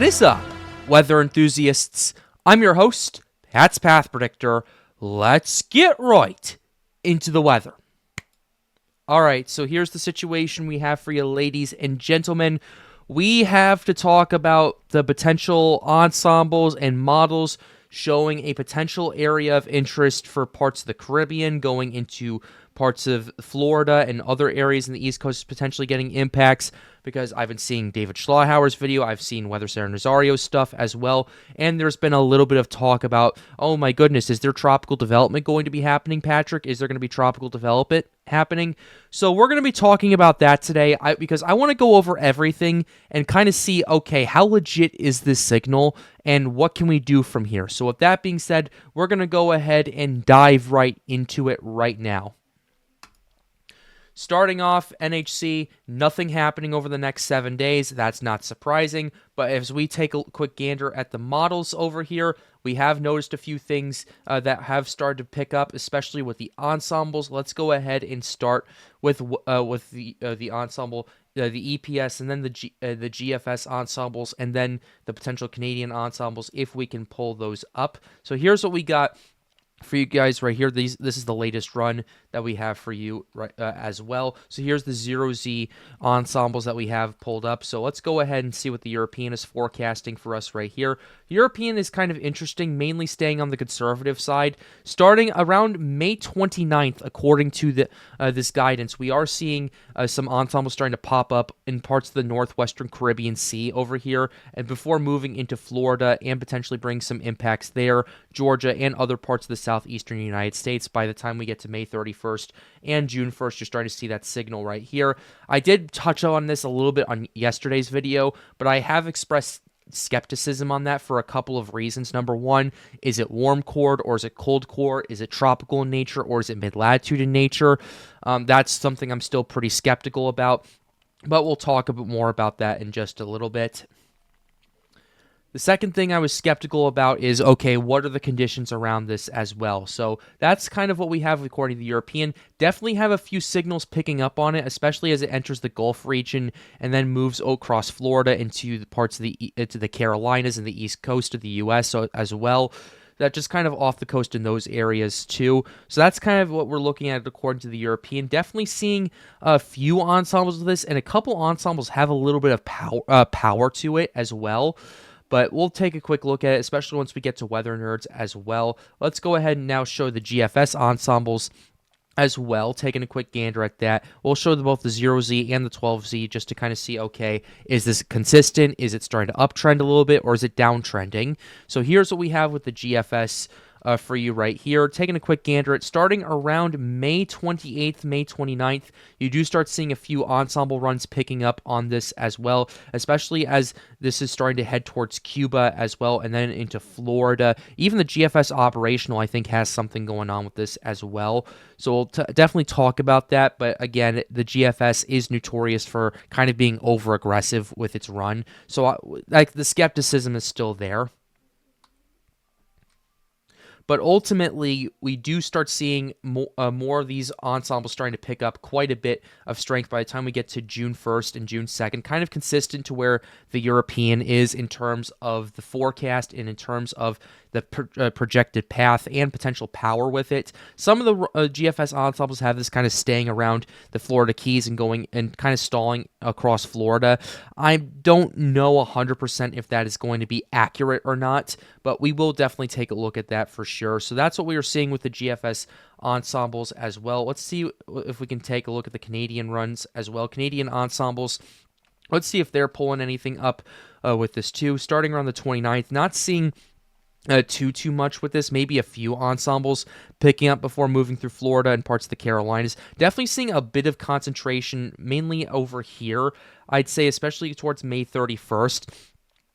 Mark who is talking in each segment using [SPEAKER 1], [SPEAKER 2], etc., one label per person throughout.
[SPEAKER 1] What is up, weather enthusiasts? I'm your host, Pat's Path Predictor. Let's get right into the weather. Alright, so here's the situation we have for you, ladies and gentlemen. We have to talk about the potential ensembles and models showing a potential area of interest for parts of the Caribbean, going into parts of Florida and other areas in the East Coast potentially getting impacts, because I've been seeing David Schlauhauer's video, I've seen Weather Sarah Nazario's stuff as well, and there's been a little bit of talk about, oh my goodness, is there tropical development going to be happening, Patrick? Is there going to be tropical development happening? So we're going to be talking about that today, because I want to go over everything and kind of see, okay, how legit is this signal, and what can we do from here? So with that being said, we're going to go ahead and dive right into it right now. Starting off, NHC, nothing happening over the next 7 days. That's not surprising, but as we take a quick gander at the models over here, we have noticed a few things that have started to pick up, especially with the ensembles. Let's go ahead and start with the ensemble, the EPS, and then the GFS ensembles, and then the potential Canadian ensembles if we can pull those up. So here's what we got for you guys right here. This is the latest run that we have for you right as well. So here's the 0Z ensembles that we have pulled up. So let's go ahead and see what the European is forecasting for us right here. European is kind of interesting, mainly staying on the conservative side. Starting around May 29th, according to this guidance, we are seeing some ensembles starting to pop up in parts of the northwestern Caribbean Sea over here, and before moving into Florida and potentially bring some impacts there, Georgia, and other parts of the southeastern United States. By the time we get to May 31st and June 1st, you're starting to see that signal right here. I did touch on this a little bit on yesterday's video, but I have expressed skepticism on that for a couple of reasons. Number one, is it warm chord or is it cold chord? Is it tropical in nature or is it mid-latitude in nature? That's something I'm still pretty skeptical about, but we'll talk a bit more about that in just a little bit. The second thing I was skeptical about is, okay, what are the conditions around this as well? So that's kind of what we have according to the European. Definitely have a few signals picking up on it, especially as it enters the Gulf region and then moves across Florida into the parts of the Carolinas and the East Coast of the U.S. so as well. That just kind of off the coast in those areas too. So that's kind of what we're looking at according to the European. Definitely seeing a few ensembles of this, and a couple ensembles have a little bit of power to it as well. But we'll take a quick look at it, especially once we get to Weather Nerds as well. Let's go ahead and now show the GFS ensembles as well, taking a quick gander at that. We'll show both the 0Z and the 12Z just to kind of see, okay, is this consistent? Is it starting to uptrend a little bit, or is it downtrending? So here's what we have with the GFS for you right here. Taking a quick gander at starting around May 28th, May 29th, you do start seeing a few ensemble runs picking up on this as well, especially as this is starting to head towards Cuba as well, and then into Florida. Even the GFS operational, I think, has something going on with this as well. So we'll definitely talk about that, but again, the GFS is notorious for kind of being over-aggressive with its run. So like the skepticism is still there. But ultimately, we do start seeing more of these ensembles starting to pick up quite a bit of strength by the time we get to June 1st and June 2nd, kind of consistent to where the European is in terms of the forecast and in terms of the projected path and potential power with it. Some of the GFS ensembles have this kind of staying around the Florida Keys and going and kind of stalling across Florida. I don't know 100% if that is going to be accurate or not, but we will definitely take a look at that for sure. So that's what we are seeing with the GFS ensembles as well. Let's see if we can take a look at the Canadian runs as well. Canadian ensembles, let's see if they're pulling anything up with this too. Starting around the 29th, not seeing too much with this. Maybe a few ensembles picking up before moving through Florida and parts of the Carolinas. Definitely seeing a bit of concentration, mainly over here, I'd say, especially towards May 31st.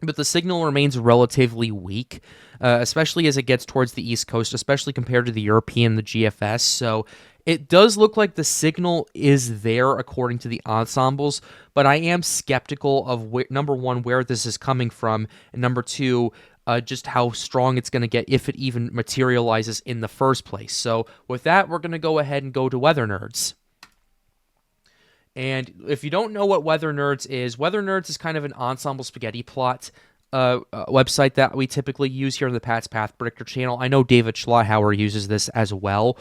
[SPEAKER 1] But the signal remains relatively weak, especially as it gets towards the East Coast, especially compared to the European, the GFS. So it does look like the signal is there according to the ensembles, but I am skeptical of, number one, where this is coming from, and number two, just how strong it's going to get if it even materializes in the first place. So with that, we're going to go ahead and go to Weather Nerds. And if you don't know what Weather Nerds is kind of an ensemble spaghetti plot website that we typically use here on the Pat's Path Predictor channel. I know David Schlauhauer uses this as well.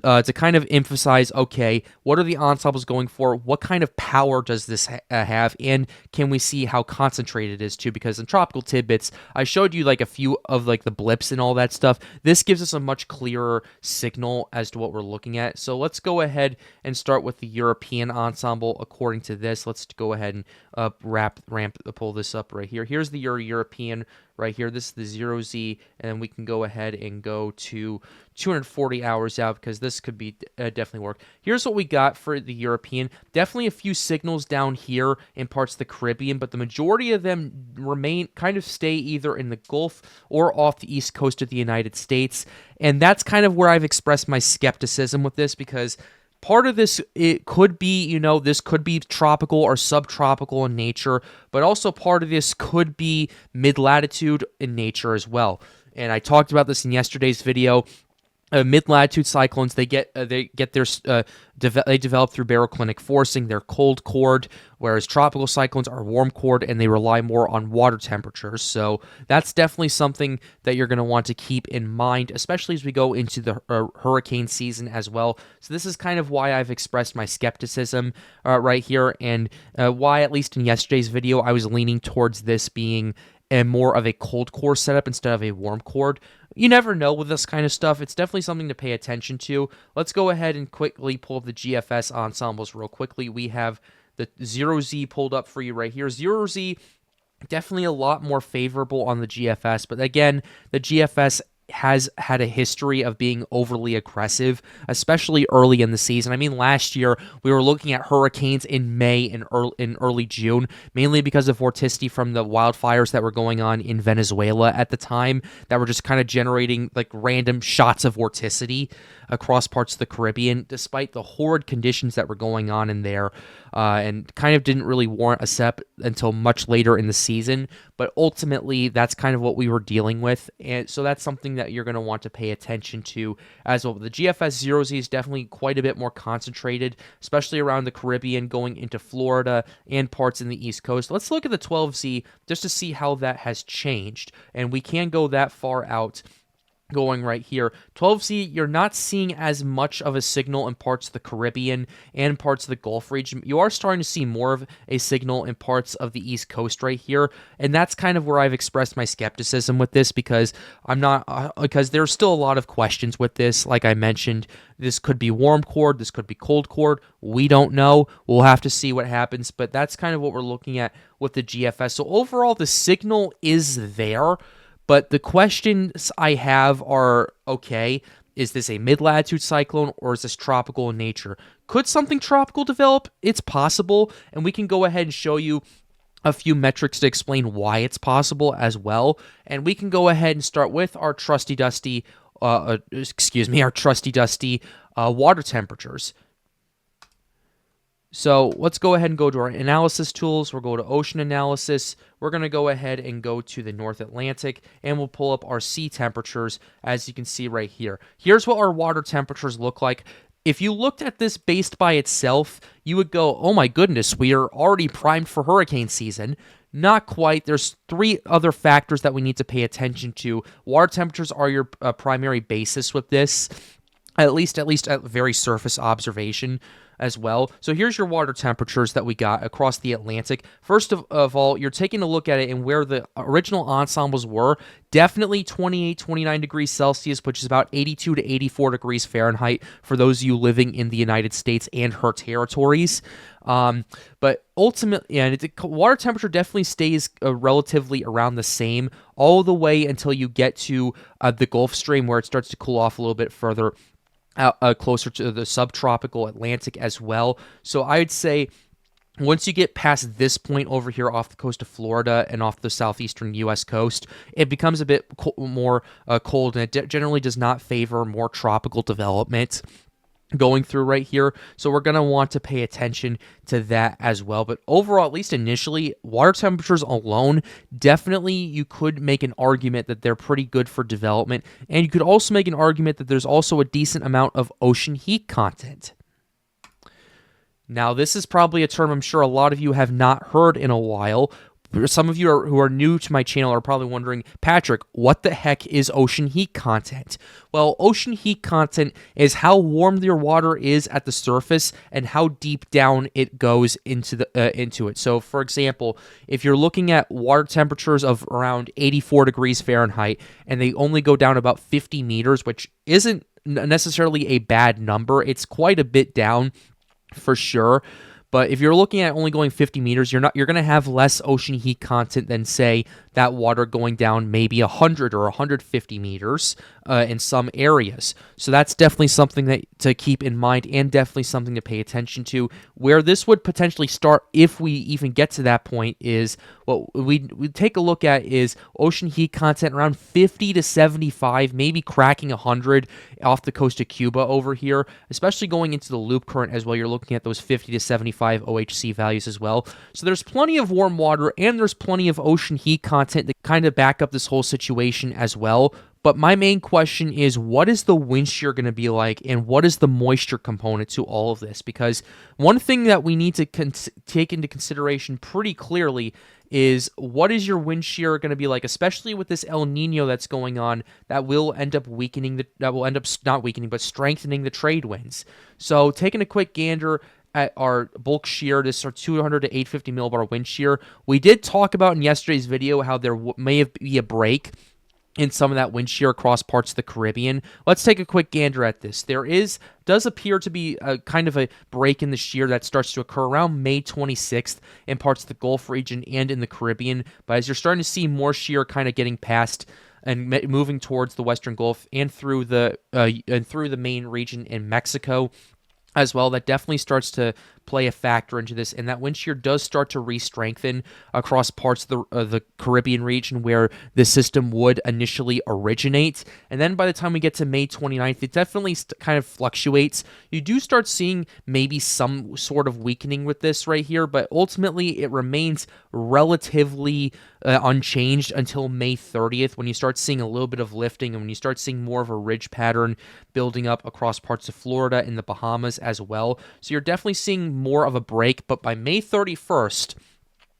[SPEAKER 1] To kind of emphasize, okay, what are the ensembles going for? What kind of power does this have? And can we see how concentrated it is too? Because in Tropical Tidbits, I showed you like a few of like the blips and all that stuff. This gives us a much clearer signal as to what we're looking at. So let's go ahead and start with the European ensemble according to this. Let's go ahead and pull this up right here. Here's the European right here. This is the 0Z, and we can go ahead and go to 240 hours out because this could be definitely work. Here's what we got for the European. Definitely a few signals down here in parts of the Caribbean, but the majority of them stay either in the Gulf or off the east coast of the United States. And that's kind of where I've expressed my skepticism with this, because part of this, it could be, this could be tropical or subtropical in nature, but also part of this could be mid-latitude in nature as well. And I talked about this in yesterday's video. Mid-latitude cyclones, they develop through baroclinic forcing. They're cold cored, whereas tropical cyclones are warm cored and they rely more on water temperatures. So that's definitely something that you're going to want to keep in mind, especially as we go into the hurricane season as well. So this is kind of why I've expressed my skepticism right here, and why, at least in yesterday's video, I was leaning towards this being more of a cold core setup instead of a warm core. You never know with this kind of stuff. It's definitely something to pay attention to. Let's go ahead and quickly pull up the GFS ensembles real quickly. We have the 0Z pulled up for you right here. 0Z, definitely a lot more favorable on the GFS, but again, the GFS has had a history of being overly aggressive, especially early in the season. I mean, last year we were looking at hurricanes in May and early June, mainly because of vorticity from the wildfires that were going on in Venezuela at the time, that were just kind of generating like random shots of vorticity across parts of the Caribbean, despite the horrid conditions that were going on in there, and kind of didn't really warrant a SEP until much later in the season. But ultimately, that's kind of what we were dealing with, and so that's something that you're going to want to pay attention to as well. The GFS 0Z is definitely quite a bit more concentrated, especially around the Caribbean, going into Florida and parts in the East Coast. Let's look at the 12Z just to see how that has changed, and we can go that far out. Going right here, 12Z, you're not seeing as much of a signal in parts of the Caribbean and parts of the Gulf region. You are starting to see more of a signal in parts of the East Coast right here, and that's kind of where I've expressed my skepticism with this, because because there's still a lot of questions with this. Like I mentioned, this could be warm cored, this could be cold cored. We don't know. We'll have to see what happens, but that's kind of what we're looking at with the GFS. So overall, the signal is there. But the questions I have are, okay, is this a mid-latitude cyclone or is this tropical in nature? Could something tropical develop? It's possible, and we can go ahead and show you a few metrics to explain why it's possible as well. And we can go ahead and start with our trusty dusty water temperatures. So let's go ahead and go to our analysis tools. We'll go to ocean analysis. We're going to go ahead and go to the North Atlantic, and we'll pull up our sea temperatures, as you can see right here. Here's what our water temperatures look like. If you looked at this based by itself, you would go, oh my goodness, we are already primed for hurricane season. Not quite. There's three other factors that we need to pay attention to. Water temperatures are your primary basis with this, at least at very surface observation as well. So here's your water temperatures that we got across the Atlantic. First of all, you're taking a look at it and where the original ensembles were. Definitely 28, 29 degrees Celsius, which is about 82 to 84 degrees Fahrenheit for those of you living in the United States and her territories. But ultimately, water temperature definitely stays relatively around the same all the way until you get to the Gulf Stream, where it starts to cool off a little bit further, closer to the subtropical Atlantic as well. So I'd say once you get past this point over here off the coast of Florida and off the southeastern U.S. coast, it becomes a bit more cold, and it generally does not favor more tropical development going through right here. So we're going to want to pay attention to that as well. But overall, at least initially, water temperatures alone, definitely you could make an argument that they're pretty good for development. And you could also make an argument that there's also a decent amount of ocean heat content. Now, this is probably a term I'm sure a lot of you have not heard in a while. some of you who are new to my channel are probably wondering, Patrick, what the heck is ocean heat content? Well, ocean heat content is how warm your water is at the surface and how deep down it goes into it. So, for example, if you're looking at water temperatures of around 84 degrees Fahrenheit and they only go down about 50 meters, which isn't necessarily a bad number, it's quite a bit down for sure. But if you're looking at only going 50 meters, you're going to have less ocean heat content than, say, that water going down maybe 100 or 150 meters in some areas. So that's definitely something to keep in mind and definitely something to pay attention to. Where this would potentially start, if we even get to that point, is what we take a look at is ocean heat content around 50 to 75, maybe cracking 100 off the coast of Cuba over here, especially going into the loop current as well. You're looking at those 50 to 75 OHC values as well. So there's plenty of warm water and there's plenty of ocean heat content to kind of back up this whole situation as well. But my main question is, what is the wind shear going to be like, and what is the moisture component to all of this? Because one thing that we need to take into consideration pretty clearly is, what is your wind shear going to be like, especially with this El Nino that's going on, that will end up strengthening the trade winds. So taking a quick gander at our bulk shear, this is our 200 to 850 millibar wind shear. We did talk about in yesterday's video how there may be a break in some of that wind shear across parts of the Caribbean. Let's take a quick gander at this. There does appear to be a kind of a break in the shear that starts to occur around May 26th in parts of the Gulf region and in the Caribbean. But as you're starting to see more shear kind of getting past and moving towards the Western Gulf and through the main region in Mexico as well, that definitely starts to play a factor into this, and that wind shear does start to re-strengthen across parts of the Caribbean region where the system would initially originate. And then by the time we get to May 29th, it definitely kind of fluctuates. You do start seeing maybe some sort of weakening with this right here, but ultimately it remains relatively unchanged until May 30th, when you start seeing a little bit of lifting and when you start seeing more of a ridge pattern building up across parts of Florida and the Bahamas as well. So you're definitely seeing more of a break, but by May 31st,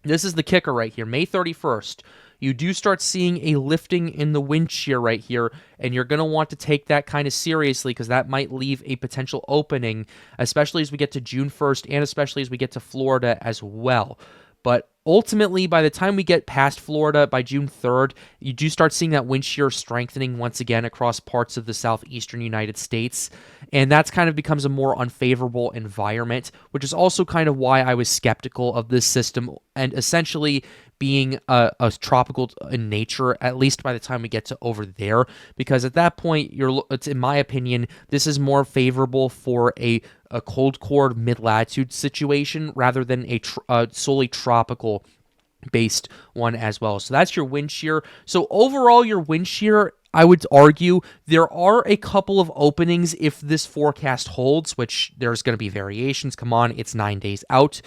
[SPEAKER 1] this is the kicker right here, May 31st, you do start seeing a lifting in the wind shear right here, and you're going to want to take that kind of seriously, because that might leave a potential opening, especially as we get to June 1st and especially as we get to Florida as well. But ultimately, by the time we get past Florida, by June 3rd, you do start seeing that wind shear strengthening once again across parts of the southeastern United States. And that's kind of becomes a more unfavorable environment, which is also kind of why I was skeptical of this system and essentially being a tropical in nature, at least by the time we get to over there, because at that point, it's, in my opinion, this is more favorable for a cold core mid-latitude situation rather than a solely tropical based one as well. So that's your wind shear. So overall, your wind shear, I would argue there are a couple of openings if this forecast holds, which there's going to be variations. Come on, it's 9 days out.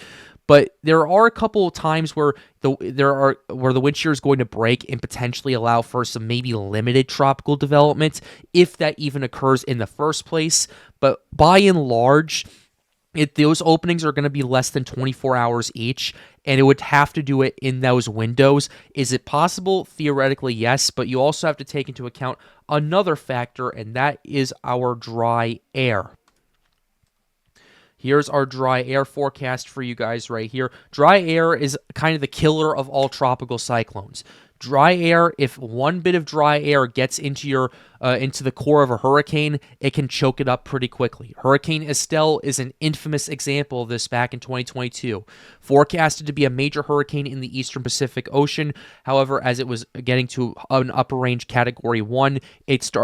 [SPEAKER 1] But there are a couple of times where the wind shear is going to break and potentially allow for some maybe limited tropical development, if that even occurs in the first place. But by and large, those openings are going to be less than 24 hours each, and it would have to do it in those windows. Is it possible? Theoretically, yes, but you also have to take into account another factor, and that is our dry air. Here's our dry air forecast for you guys right here. Dry air is kind of the killer of all tropical cyclones. Dry air, if one bit of dry air gets into the core of a hurricane, it can choke it up pretty quickly. Hurricane Estelle is an infamous example of this back in 2022. Forecasted to be a major hurricane in the eastern Pacific Ocean. However, as it was getting to an upper range category 1,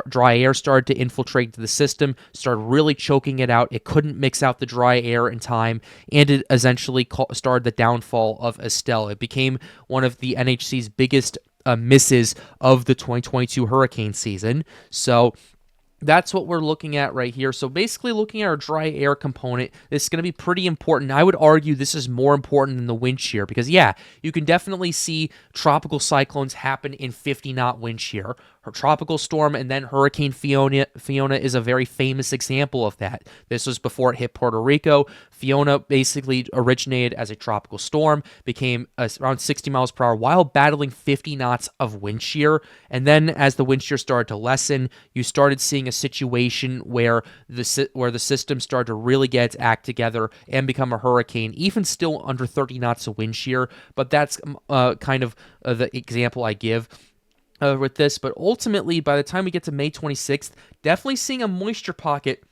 [SPEAKER 1] dry air started to infiltrate into the system, started really choking it out. It couldn't mix out the dry air in time, and it essentially started the downfall of Estelle. It became one of the NHC's biggest misses of the 2022 hurricane season. So that's what we're looking at right here. So basically looking at our dry air component, this is going to be pretty important. I would argue this is more important than the wind shear because, yeah, you can definitely see tropical cyclones happen in 50-knot wind shear. Her tropical storm and then Hurricane Fiona is a very famous example of that. This was before it hit Puerto Rico. Fiona basically originated as a tropical storm, became around 60 miles per hour while battling 50 knots of wind shear. And then as the wind shear started to lessen, you started seeing a situation where the system started to really get its act together and become a hurricane, even still under 30 knots of wind shear. But that's kind of the example I give with this. But ultimately, by the time we get to May 26th, definitely seeing a moisture pocket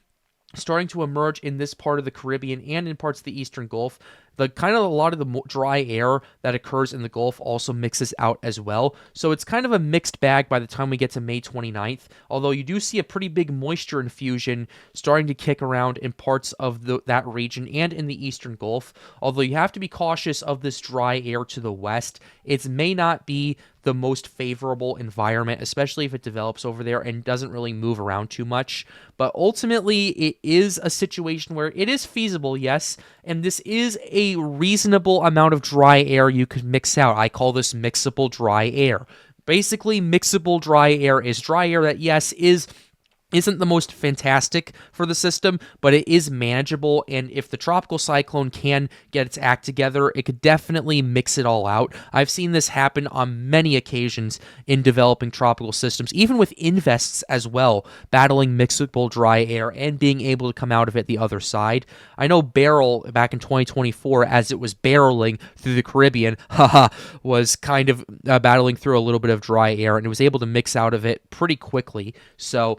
[SPEAKER 1] starting to emerge in this part of the Caribbean and in parts of the Eastern Gulf. The kind of a lot of the dry air that occurs in the Gulf also mixes out as well. So it's kind of a mixed bag by the time we get to May 29th, although you do see a pretty big moisture infusion starting to kick around in parts of that region and in the Eastern Gulf. Although you have to be cautious of this dry air to the west. It may not be the most favorable environment, especially if it develops over there and doesn't really move around too much. But ultimately, it is a situation where it is feasible, yes, and this is a reasonable amount of dry air you could mix out. I call this mixable dry air. Basically, mixable dry air is dry air that, yes, isn't the most fantastic for the system, but it is manageable, and if the tropical cyclone can get its act together, it could definitely mix it all out. I've seen this happen on many occasions in developing tropical systems, even with invests as well, battling mixable dry air and being able to come out of it the other side. I know Beryl, back in 2024, as it was barreling through the Caribbean, was kind of battling through a little bit of dry air, and it was able to mix out of it pretty quickly. So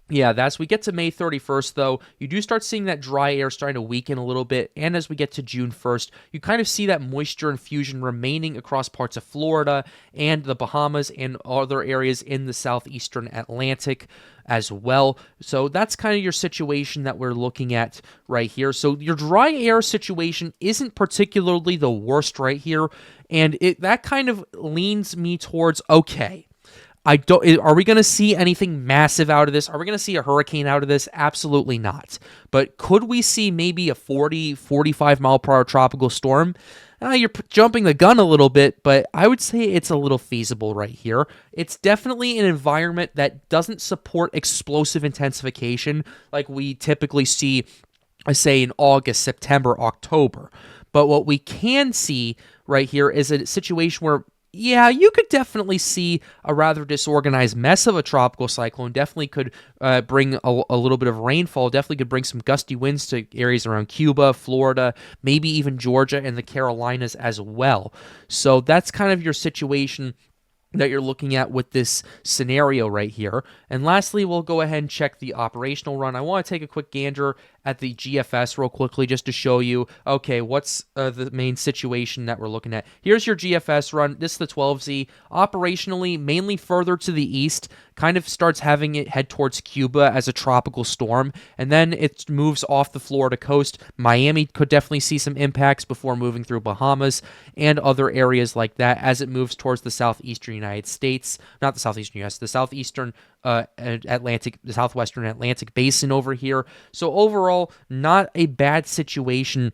[SPEAKER 1] yeah, we get to May 31st, though, you do start seeing that dry air starting to weaken a little bit, and as we get to June 1st, you kind of see that moisture infusion remaining across parts of Florida and the Bahamas and other areas in the southeastern Atlantic as well. So that's kind of your situation that we're looking at right here. So your dry air situation isn't particularly the worst right here, and that kind of leans me towards, okay, are we going to see anything massive out of this? Are we going to see a hurricane out of this? Absolutely not. But could we see maybe a 40, 45 mile per hour tropical storm? You're jumping the gun a little bit, but I would say it's a little feasible right here. It's definitely an environment that doesn't support explosive intensification like we typically see, say, in August, September, October. But what we can see right here is a situation where, yeah, you could definitely see a rather disorganized mess of a tropical cyclone. Definitely could bring a little bit of rainfall. Definitely could bring some gusty winds to areas around Cuba, Florida, maybe even Georgia and the Carolinas as well. So that's kind of your situation that you're looking at with this scenario right here. And lastly, we'll go ahead and check the operational run. I want to take a quick gander at the GFS real quickly just to show you, okay, what's the main situation that we're looking at. Here's your GFS run. This is the 12Z. Operationally, mainly further to the east, kind of starts having it head towards Cuba as a tropical storm, and then it moves off the Florida coast. Miami could definitely see some impacts before moving through Bahamas and other areas like that as it moves towards the southeastern United States. Not the southeastern U.S., the southeastern Atlantic, the southwestern Atlantic basin over here. So overall, not a bad situation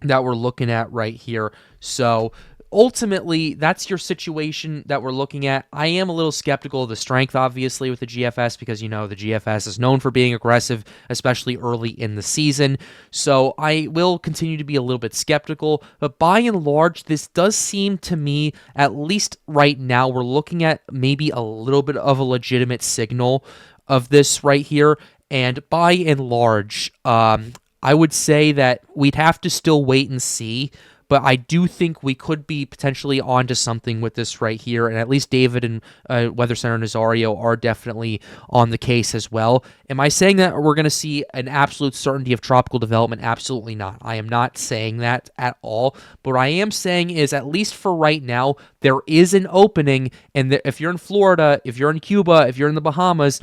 [SPEAKER 1] that we're looking at right here. So ultimately, that's your situation that we're looking at. I am a little skeptical of the strength, obviously, with the GFS because, you know, the GFS is known for being aggressive, especially early in the season. So I will continue to be a little bit skeptical. But by and large, this does seem to me, at least right now, we're looking at maybe a little bit of a legitimate signal of this right here. And by and large, I would say that we'd have to still wait and see. But I do think we could be potentially onto something with this right here, and at least David and Weather Center Nazario are definitely on the case as well. Am I saying that we're going to see an absolute certainty of tropical development? Absolutely not. I am not saying that at all. But what I am saying is, at least for right now, there is an opening, and if you're in Florida, if you're in Cuba, if you're in the Bahamas,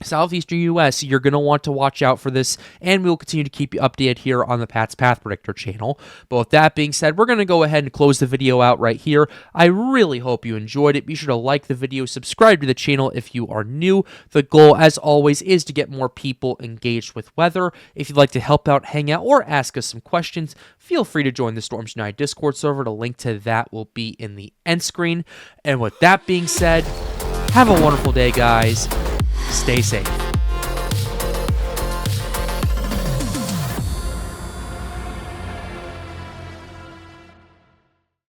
[SPEAKER 1] southeastern US, you're going to want to watch out for this, and we'll continue to keep you updated here on the Pat's Path Predictor channel. But with that being said, we're going to go ahead and close the video out right here. I really hope you enjoyed it. Be sure to like the video, subscribe to the channel if you are new. The goal, as always, is to get more people engaged with weather. If you'd like to help out, hang out, or ask us some questions, feel free to join the Storms United Discord server. The link to that will be in the end screen. And with that being said, have a wonderful day, guys. Stay safe.